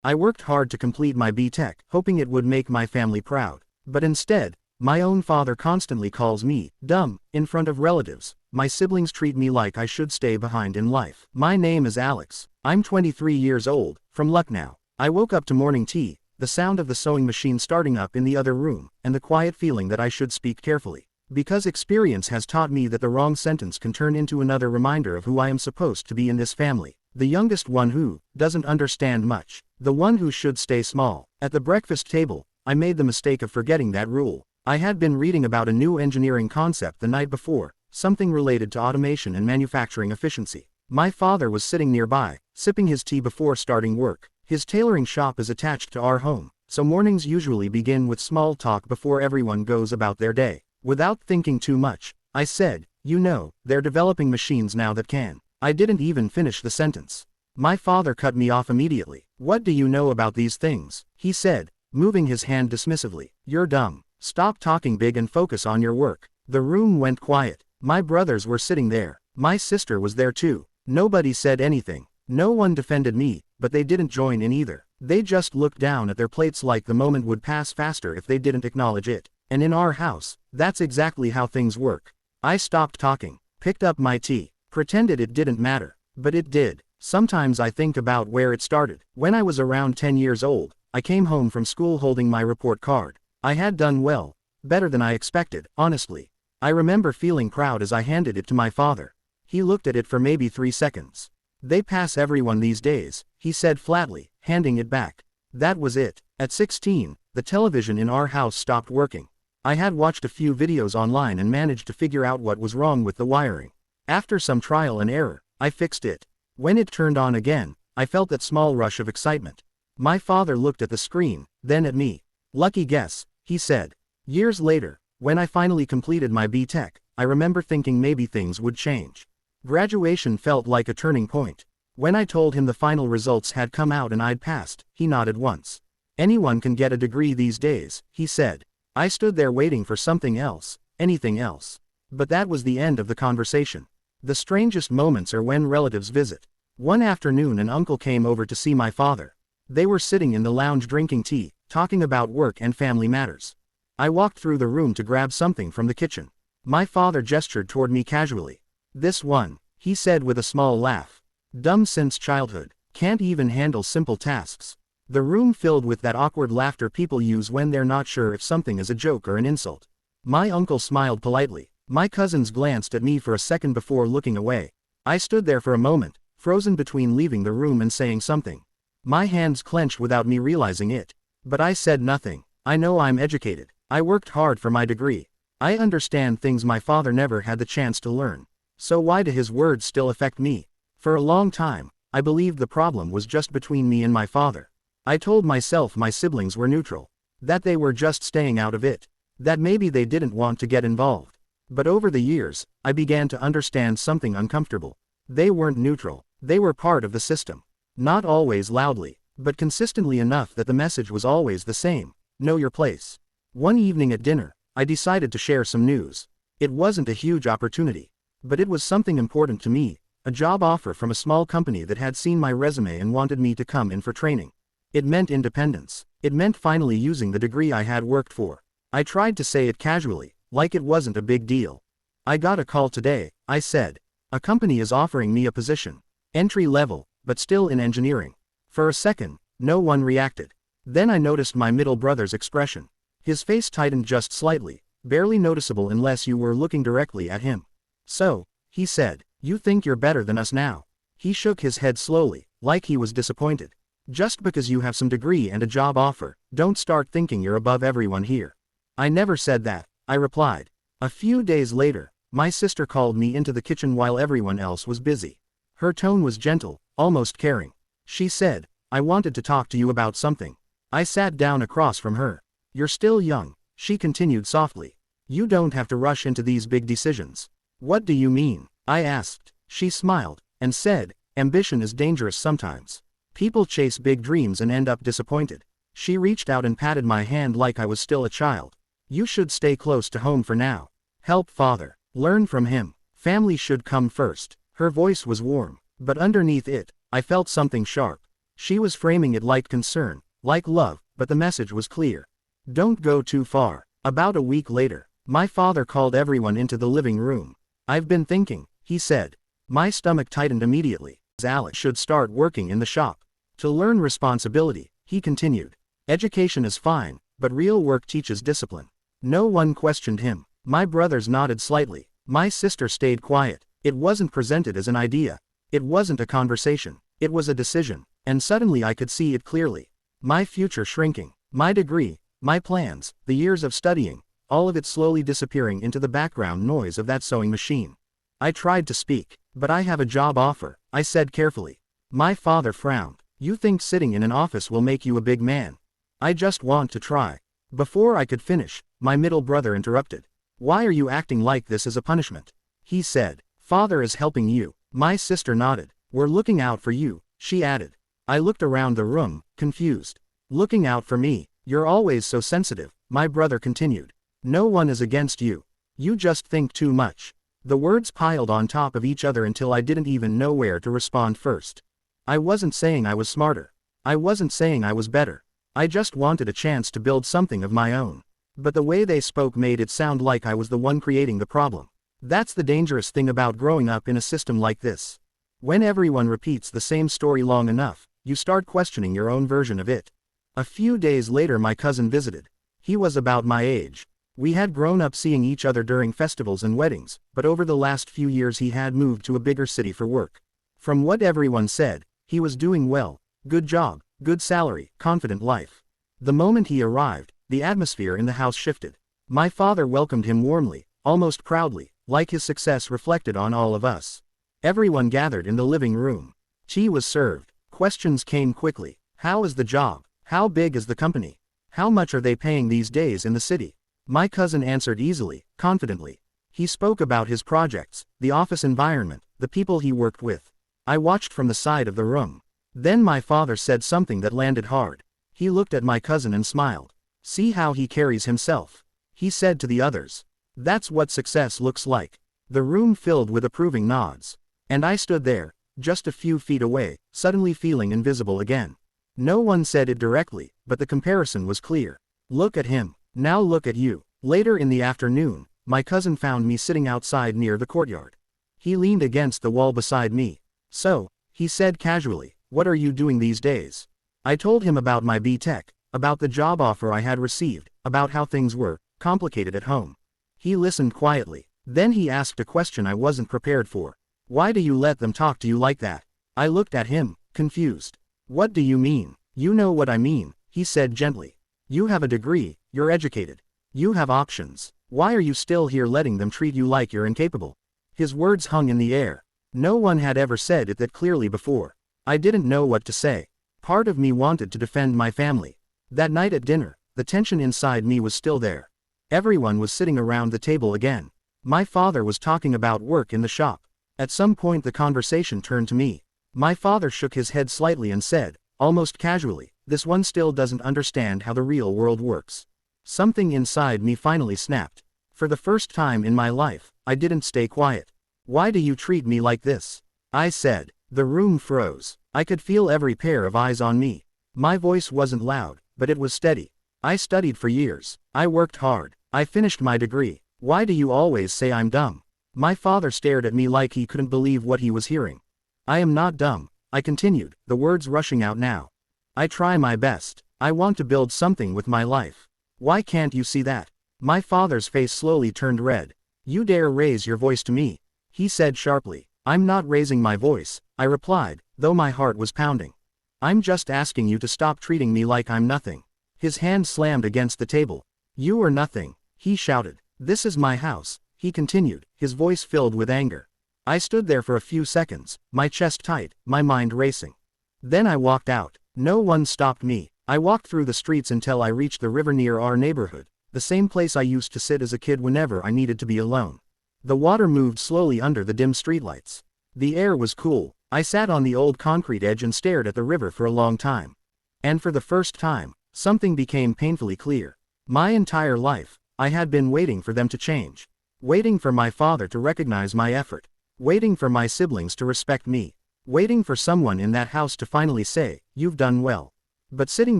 I worked hard to complete my B.Tech, hoping it would make my family proud. But instead, my own father constantly calls me dumb in front of relatives. My siblings treat me like I should stay behind in life. My name is Alex. I'm 23 years old, from Lucknow. I woke up to morning tea, the sound of the sewing machine starting up in the other room, and the quiet feeling that I should speak carefully. Because experience has taught me that the wrong sentence can turn into another reminder of who I am supposed to be in this family. The youngest one who doesn't understand much. The one who should stay small. At the breakfast table, I made the mistake of forgetting that rule. I had been reading about a new engineering concept the night before, something related to automation and manufacturing efficiency. My father was sitting nearby, sipping his tea before starting work. His tailoring shop is attached to our home, so mornings usually begin with small talk before everyone goes about their day. Without thinking too much, I said, "You know, they're developing machines now that can." I didn't even finish the sentence. My father cut me off immediately. "What do you know about these things?" he said, moving his hand dismissively. "You're dumb. Stop talking big and focus on your work." The room went quiet. My brothers were sitting there. My sister was there too. Nobody said anything. No one defended me, but they didn't join in either. They just looked down at their plates like the moment would pass faster if they didn't acknowledge it. And in our house, that's exactly how things work. I stopped talking, picked up my tea, pretended it didn't matter. But it did. Sometimes I think about where it started. When I was around 10 years old, I came home from school holding my report card. I had done well, better than I expected, honestly. I remember feeling proud as I handed it to my father. He looked at it for maybe 3 seconds. "They pass everyone these days," he said flatly, handing it back. That was it. At 16, the television in our house stopped working. I had watched a few videos online and managed to figure out what was wrong with the wiring. After some trial and error, I fixed it. When it turned on again, I felt that small rush of excitement. My father looked at the screen, then at me. "Lucky guess," he said. Years later, when I finally completed my B.Tech, I remember thinking maybe things would change. Graduation felt like a turning point. When I told him the final results had come out and I'd passed, he nodded once. "Anyone can get a degree these days," he said. I stood there waiting for something else, anything else. But that was the end of the conversation. The strangest moments are when relatives visit. One afternoon an uncle came over to see my father. They were sitting in the lounge drinking tea, talking about work and family matters. I walked through the room to grab something from the kitchen. My father gestured toward me casually. "This one," he said with a small laugh. "Dumb since childhood. Can't even handle simple tasks." The room filled with that awkward laughter people use when they're not sure if something is a joke or an insult. My uncle smiled politely. My cousins glanced at me for a second before looking away. I stood there for a moment, frozen between leaving the room and saying something. My hands clenched without me realizing it. But I said nothing. I know I'm educated. I worked hard for my degree. I understand things my father never had the chance to learn. So why do his words still affect me? For a long time, I believed the problem was just between me and my father. I told myself my siblings were neutral. That they were just staying out of it. That maybe they didn't want to get involved. But over the years, I began to understand something uncomfortable. They weren't neutral. They were part of the system. Not always loudly, but consistently enough that the message was always the same. Know your place. One evening at dinner, I decided to share some news. It wasn't a huge opportunity. But it was something important to me. A job offer from a small company that had seen my resume and wanted me to come in for training. It meant independence. It meant finally using the degree I had worked for. I tried to say it casually, like it wasn't a big deal. "I got a call today," I said. "A company is offering me a position. Entry level, but still in engineering." For a second, no one reacted. Then I noticed my middle brother's expression. His face tightened just slightly, barely noticeable unless you were looking directly at him. "So," he said, "you think you're better than us now?" He shook his head slowly, like he was disappointed. "Just because you have some degree and a job offer, don't start thinking you're above everyone here." "I never said that," I replied. A few days later, my sister called me into the kitchen while everyone else was busy. Her tone was gentle, almost caring. She said, "I wanted to talk to you about something." I sat down across from her. "You're still young," she continued softly. "You don't have to rush into these big decisions." "What do you mean?" I asked. She smiled, and said, "Ambition is dangerous sometimes. People chase big dreams and end up disappointed." She reached out and patted my hand like I was still a child. "You should stay close to home for now. Help father. Learn from him. Family should come first." Her voice was warm, but underneath it, I felt something sharp. She was framing it like concern, like love, but the message was clear. Don't go too far. About a week later, my father called everyone into the living room. I've been thinking, he said. My stomach tightened immediately. Alex should start working in the shop. To learn responsibility, he continued. Education is fine, but real work teaches discipline. No one questioned him. My brothers nodded slightly. My sister stayed quiet. It wasn't presented as an idea. It wasn't a conversation. It was a decision. And suddenly I could see it clearly. My future shrinking. My degree. My plans. The years of studying. All of it slowly disappearing into the background noise of that sewing machine. I tried to speak. But I have a job offer, I said carefully. My father frowned. You think sitting in an office will make you a big man? I just want to try. Before I could finish, my middle brother interrupted. Why are you acting like this as a punishment? He said. Father is helping you. My sister nodded. We're looking out for you, she added. I looked around the room, confused. Looking out for me? You're always so sensitive, my brother continued. No one is against you. You just think too much. The words piled on top of each other until I didn't even know where to respond first. I wasn't saying I was smarter. I wasn't saying I was better. I just wanted a chance to build something of my own. But the way they spoke made it sound like I was the one creating the problem. That's the dangerous thing about growing up in a system like this. When everyone repeats the same story long enough, you start questioning your own version of it. A few days later my cousin visited. He was about my age. We had grown up seeing each other during festivals and weddings, but over the last few years he had moved to a bigger city for work. From what everyone said, he was doing well, good job, good salary, confident life. The moment he arrived, the atmosphere in the house shifted. My father welcomed him warmly, almost proudly, like his success reflected on all of us. Everyone gathered in the living room. Tea was served. Questions came quickly. How is the job? How big is the company? How much are they paying these days in the city? My cousin answered easily, confidently. He spoke about his projects, the office environment, the people he worked with. I watched from the side of the room. Then my father said something that landed hard. He looked at my cousin and smiled. See how he carries himself. He said to the others. That's what success looks like. The room filled with approving nods. And I stood there, just a few feet away, suddenly feeling invisible again. No one said it directly, but the comparison was clear. Look at him. Now look at you. Later in the afternoon, my cousin found me sitting outside near the courtyard. He leaned against the wall beside me. So, he said casually, what are you doing these days? I told him about my B.Tech, about the job offer I had received, about how things were complicated at home. He listened quietly. Then he asked a question I wasn't prepared for. Why do you let them talk to you like that? I looked at him, confused. What do you mean? You know what I mean, he said gently. You have a degree, you're educated. You have options. Why are you still here letting them treat you like you're incapable? His words hung in the air. No one had ever said it that clearly before. I didn't know what to say. Part of me wanted to defend my family. That night at dinner, the tension inside me was still there. Everyone was sitting around the table again. My father was talking about work in the shop. At some point the conversation turned to me. My father shook his head slightly and said, almost casually, this one still doesn't understand how the real world works. Something inside me finally snapped. For the first time in my life, I didn't stay quiet. Why do you treat me like this? I said. The room froze. I could feel every pair of eyes on me. My voice wasn't loud, but it was steady. I studied for years. I worked hard. I finished my degree. Why do you always say I'm dumb? My father stared at me like he couldn't believe what he was hearing. I am not dumb, I continued, the words rushing out now. I try my best. I want to build something with my life. Why can't you see that? My father's face slowly turned red. You dare raise your voice to me? He said sharply. I'm not raising my voice, I replied, though my heart was pounding. I'm just asking you to stop treating me like I'm nothing. His hand slammed against the table. You are nothing, he shouted. This is my house, he continued, his voice filled with anger. I stood there for a few seconds, my chest tight, my mind racing. Then I walked out. No one stopped me. I walked through the streets until I reached the river near our neighborhood, the same place I used to sit as a kid whenever I needed to be alone. The water moved slowly under the dim streetlights. The air was cool. I sat on the old concrete edge and stared at the river for a long time. And for the first time, something became painfully clear. My entire life, I had been waiting for them to change. Waiting for my father to recognize my effort. Waiting for my siblings to respect me. waiting for someone in that house to finally say, "You've done well." But sitting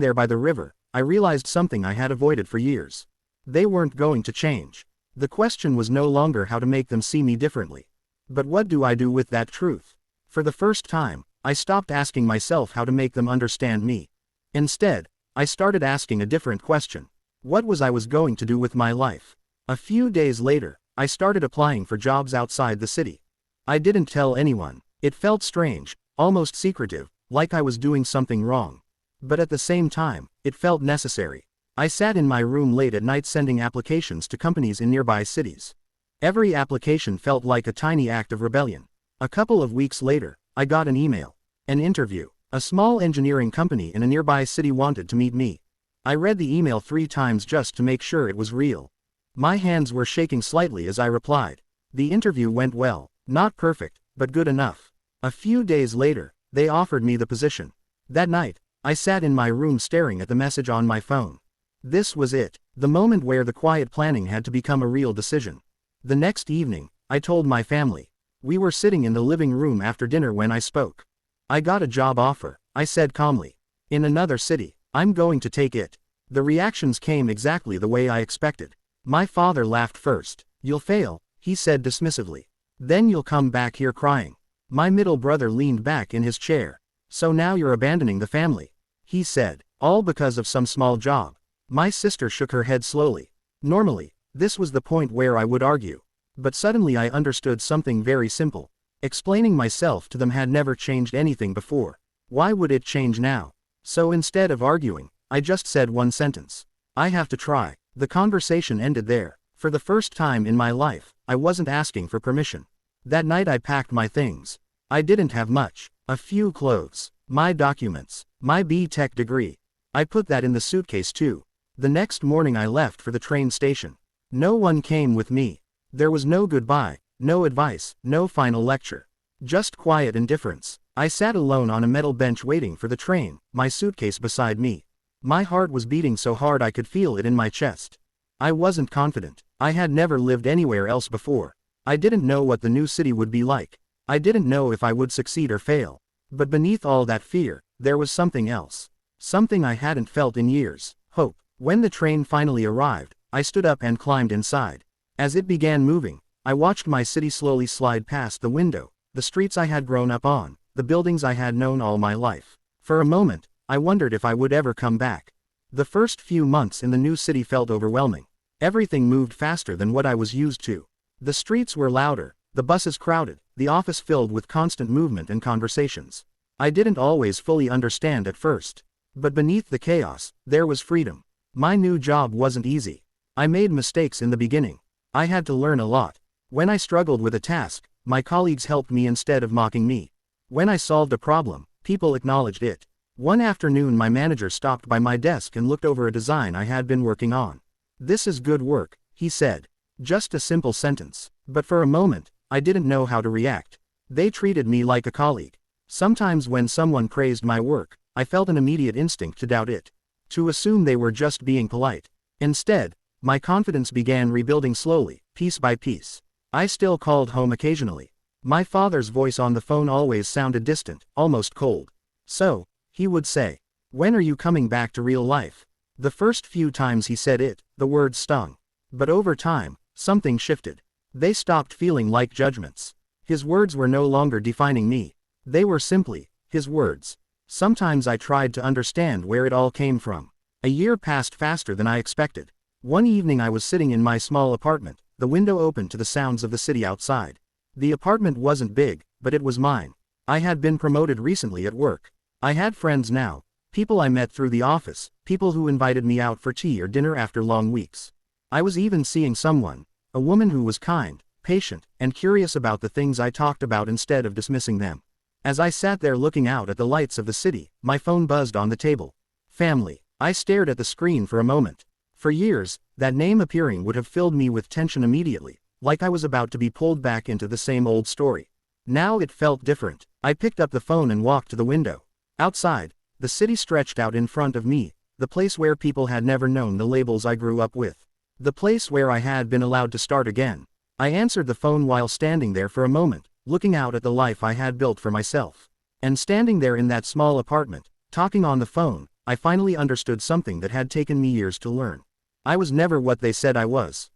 there by the river, I realized something I had avoided for years. They weren't going to change. The question was no longer how to make them see me differently. But what do I do with that truth? For the first time, I stopped asking myself how to make them understand me. Instead, I started asking a different question. What was I going to do with my life? A few days later, I started applying for jobs outside the city. I didn't tell anyone. It felt strange, almost secretive, like I was doing something wrong. But at the same time, it felt necessary. I sat in my room late at night sending applications to companies in nearby cities. Every application felt like a tiny act of rebellion. A couple of weeks later, I got an email. An interview. A small engineering company in a nearby city wanted to meet me. I read the email 3 times just to make sure it was real. My hands were shaking slightly as I replied. The interview went well, not perfect, but good enough. A few days later, they offered me the position. That night, I sat in my room staring at the message on my phone. This was it, the moment where the quiet planning had to become a real decision. The next evening, I told my family. We were sitting in the living room after dinner when I spoke. I got a job offer, I said calmly. In another city. I'm going to take it. The reactions came exactly the way I expected. My father laughed first. You'll fail, he said dismissively. Then you'll come back here crying. My middle brother leaned back in his chair. So now you're abandoning the family, he said, all because of some small job. My sister shook her head slowly. Normally, this was the point where I would argue. But suddenly I understood something very simple. Explaining myself to them had never changed anything before. Why would it change now? So instead of arguing, I just said one sentence. I have to try. The conversation ended there. For the first time in my life, I wasn't asking for permission. That night I packed my things. I didn't have much. A few clothes. My documents. My B.Tech degree. I put that in the suitcase too. The next morning I left for the train station. No one came with me. There was no goodbye, no advice, no final lecture. Just quiet indifference. I sat alone on a metal bench waiting for the train, my suitcase beside me. My heart was beating so hard I could feel it in my chest. I wasn't confident. I had never lived anywhere else before. I didn't know what the new city would be like. I didn't know if I would succeed or fail. But beneath all that fear, there was something else. Something I hadn't felt in years. Hope. When the train finally arrived, I stood up and climbed inside. As it began moving, I watched my city slowly slide past the window, the streets I had grown up on, the buildings I had known all my life. For a moment, I wondered if I would ever come back. The first few months in the new city felt overwhelming. Everything moved faster than what I was used to. The streets were louder, the buses crowded, the office filled with constant movement and conversations. I didn't always fully understand at first. But beneath the chaos, there was freedom. My new job wasn't easy. I made mistakes in the beginning. I had to learn a lot. When I struggled with a task, my colleagues helped me instead of mocking me. When I solved a problem, people acknowledged it. One afternoon my manager stopped by my desk and looked over a design I had been working on. "This is good work," he said. Just a simple sentence. But for a moment, I didn't know how to react. They treated me like a colleague. Sometimes when someone praised my work, I felt an immediate instinct to doubt it. To assume they were just being polite. Instead, my confidence began rebuilding slowly, piece by piece. I still called home occasionally. My father's voice on the phone always sounded distant, almost cold. "So," he would say, "when are you coming back to real life?" The first few times he said it, the words stung. But over time, something shifted. They stopped feeling like judgments. His words were no longer defining me. They were simply his words. Sometimes I tried to understand where it all came from. A year passed faster than I expected. One evening I was sitting in my small apartment, the window open to the sounds of the city outside. The apartment wasn't big, but it was mine. I had been promoted recently at work. I had friends now, people I met through the office, people who invited me out for tea or dinner after long weeks. I was even seeing someone, a woman who was kind, patient, and curious about the things I talked about instead of dismissing them. As I sat there looking out at the lights of the city, my phone buzzed on the table. Family. I stared at the screen for a moment. For years, that name appearing would have filled me with tension immediately, like I was about to be pulled back into the same old story. Now it felt different. I picked up the phone and walked to the window. Outside, the city stretched out in front of me, the place where people had never known the labels I grew up with. The place where I had been allowed to start again. I answered the phone while standing there for a moment, looking out at the life I had built for myself. And standing there in that small apartment, talking on the phone, I finally understood something that had taken me years to learn. I was never what they said I was.